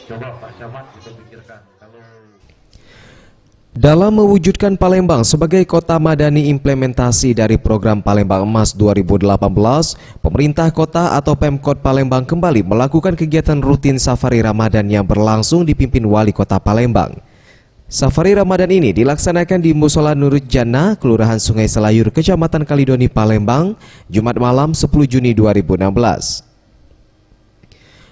Coba Pak Camat kita pikirkan kalau dalam mewujudkan Palembang sebagai kota madani implementasi dari program Palembang Emas 2018, pemerintah kota atau Pemkot Palembang kembali melakukan kegiatan rutin Safari Ramadan yang berlangsung dipimpin Wali Kota Palembang. Safari Ramadan ini dilaksanakan di Musola Nurut Jannah, Kelurahan Sungai Selayur, Kecamatan Kalidoni, Palembang, Jumat malam 10 Juni 2016.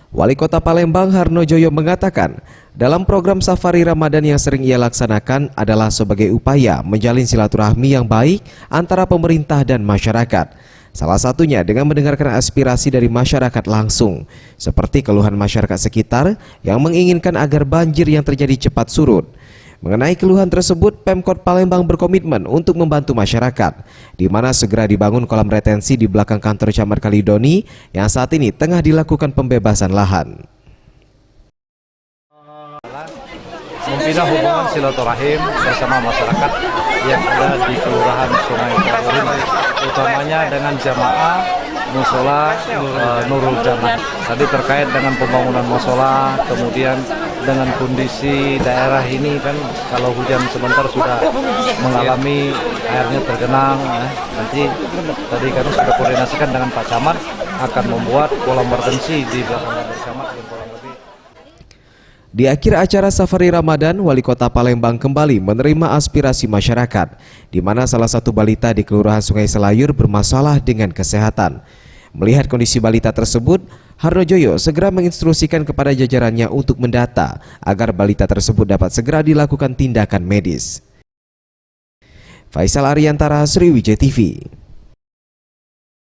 Wali Kota Palembang Harno Joyo mengatakan, dalam program Safari Ramadan yang sering ia laksanakan adalah sebagai upaya menjalin silaturahmi yang baik antara pemerintah dan masyarakat. Salah satunya dengan mendengarkan aspirasi dari masyarakat langsung, seperti keluhan masyarakat sekitar yang menginginkan agar banjir yang terjadi cepat surut. Mengenai keluhan tersebut, Pemkot Palembang berkomitmen untuk membantu masyarakat, di mana segera dibangun kolam retensi di belakang kantor Camat Kalidoni yang saat ini tengah dilakukan pembebasan lahan. Membina hubungan silaturahim bersama masyarakat yang ada di Kelurahan Sungai Selayur, utamanya dengan jamaah Musola Nurul Jannah. Tadi terkait dengan pembangunan musola, kemudian dengan kondisi daerah ini kan kalau hujan sebentar sudah mengalami airnya tergenang. Nanti tadi kami sudah koordinasikan dengan Pak Camat akan membuat kolam retensi di belakang kantor Camat yang kurang lebih. Di akhir acara Safari Ramadan, Wali Kota Palembang kembali menerima aspirasi masyarakat, di mana salah satu balita di Kelurahan Sungai Selayur bermasalah dengan kesehatan. Melihat kondisi balita tersebut, Harno Joyo segera menginstruksikan kepada jajarannya untuk mendata agar balita tersebut dapat segera dilakukan tindakan medis. Faisal Ariantara, Sriwijaya TV.